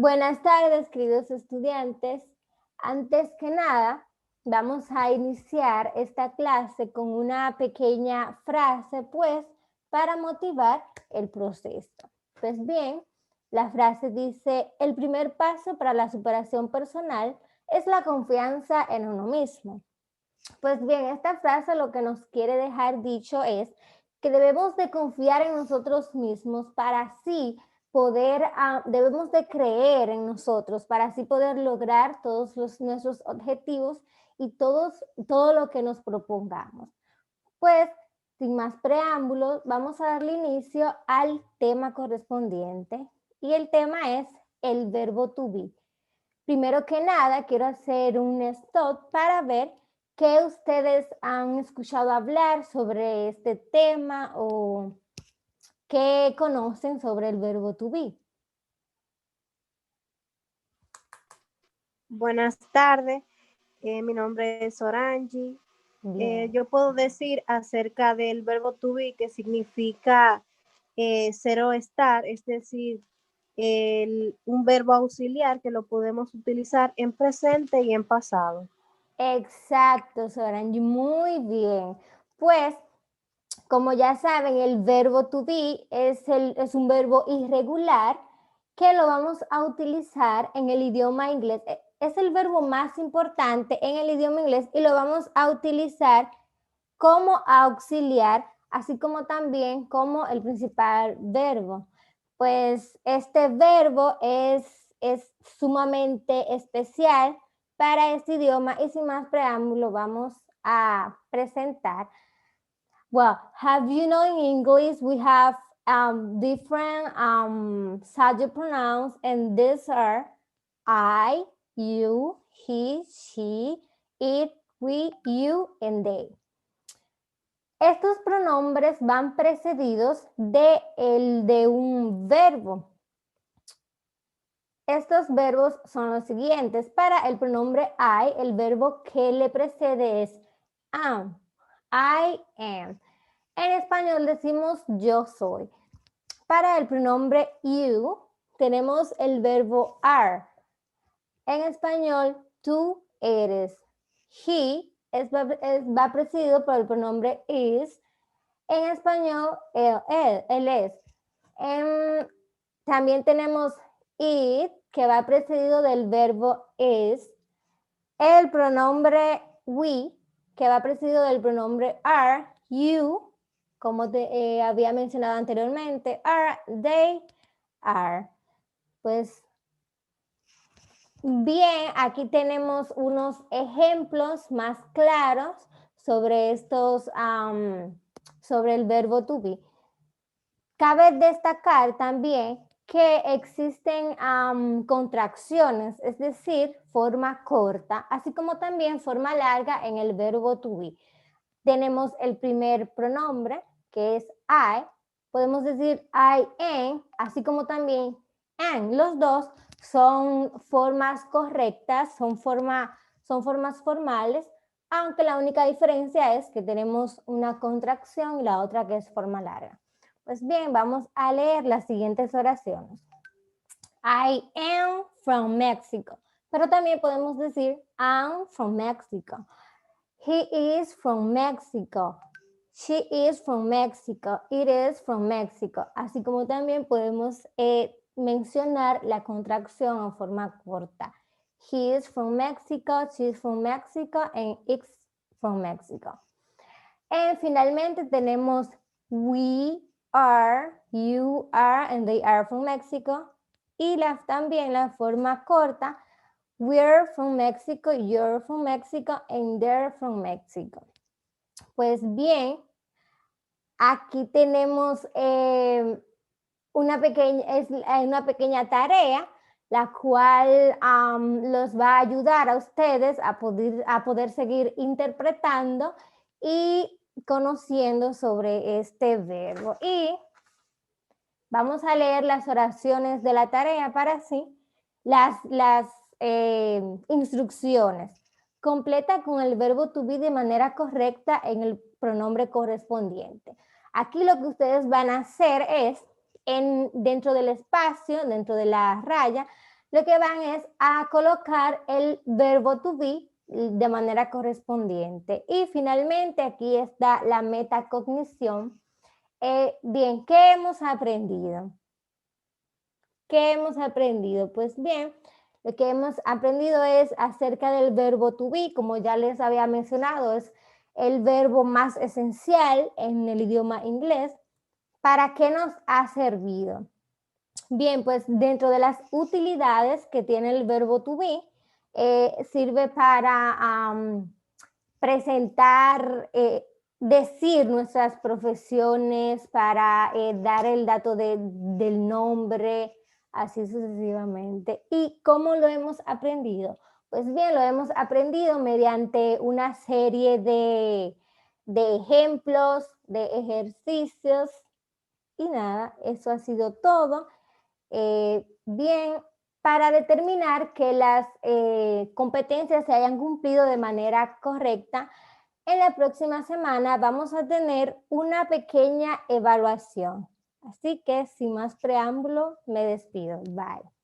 Buenas tardes, queridos estudiantes. Antes que nada, vamos a iniciar esta clase con una pequeña frase, pues, para motivar el proceso. Pues bien, la frase dice, el primer paso para la superación personal es la confianza en uno mismo. Pues bien, esta frase lo que nos quiere dejar dicho es que debemos de confiar en nosotros mismos para así poder, debemos de creer en nosotros para así poder lograr todos nuestros objetivos y todo lo que nos propongamos. Pues, sin más preámbulos, vamos a darle inicio al tema correspondiente y el tema es el verbo to be. Primero que nada, quiero hacer un stop para ver qué ustedes han escuchado hablar sobre este tema o qué conocen sobre el verbo to be. Buenas tardes, mi nombre es Orangi. Bien. Yo puedo decir acerca del verbo to be que significa ser o estar, es decir, un verbo auxiliar que lo podemos utilizar en presente y en pasado. Exacto, Sorangi, muy bien. Pues, como ya saben, el verbo to be es un verbo irregular que lo vamos a utilizar en el idioma inglés. Es el verbo más importante en el idioma inglés y lo vamos a utilizar como auxiliar, así como también como el principal verbo. Pues este verbo es sumamente especial para este idioma y sin más preámbulo vamos a presentar. Well, have you know in English we have different subject pronouns, and these are I, you, he, she, it, we, you, and they. Estos pronombres van precedidos de un verbo. Estos verbos son los siguientes. Para el pronombre I, el verbo que le precede es am. I am. En español decimos yo soy. Para el pronombre you, tenemos el verbo are. En español, tú eres. He va precedido por el pronombre is. En español, él es. También tenemos it, que va precedido del verbo is. El pronombre we, que va precedido del pronombre are. You, como te había mencionado anteriormente, are, they are. Pues bien, aquí tenemos unos ejemplos más claros sobre sobre el verbo to be. Cabe destacar también que existen contracciones, es decir, forma corta, así como también forma larga en el verbo to be. Tenemos el primer pronombre, que es I. Podemos decir I am, así como también am. Los dos son formas correctas, son formas formales, aunque la única diferencia es que tenemos una contracción y la otra que es forma larga. Pues bien, vamos a leer las siguientes oraciones. I am from Mexico. Pero también podemos decir I'm from Mexico. He is from Mexico. She is from Mexico. It is from Mexico. Así como también podemos mencionar la contracción en forma corta. He is from Mexico. She is from Mexico. And it's from Mexico. Y finalmente tenemos we are, you are, and they are from Mexico. Y también la forma corta, we're from Mexico, you're from Mexico, and they're from Mexico. Pues bien, aquí tenemos una pequeña tarea, la cual los va a ayudar a ustedes a poder seguir interpretando y conociendo sobre este verbo. Y vamos a leer las oraciones de la tarea para así las instrucciones. Completa con el verbo to be de manera correcta en el pronombre correspondiente. Aquí lo que ustedes van a hacer es, dentro del espacio, dentro de la raya, lo que van es a colocar el verbo to be de manera correspondiente. Y finalmente aquí está la metacognición. Bien, ¿qué hemos aprendido? ¿Qué hemos aprendido? Pues bien, lo que hemos aprendido es acerca del verbo to be, como ya les había mencionado, es el verbo más esencial en el idioma inglés. ¿Para qué nos ha servido? Bien, pues dentro de las utilidades que tiene el verbo to be, sirve para presentar, decir nuestras profesiones, para dar el dato del nombre, así sucesivamente. ¿Y cómo lo hemos aprendido? Pues bien, lo hemos aprendido mediante una serie de ejemplos, de ejercicios, y nada, eso ha sido todo. Bien, para determinar que las competencias se hayan cumplido de manera correcta, en la próxima semana vamos a tener una pequeña evaluación. Así que sin más preámbulo, me despido. Bye.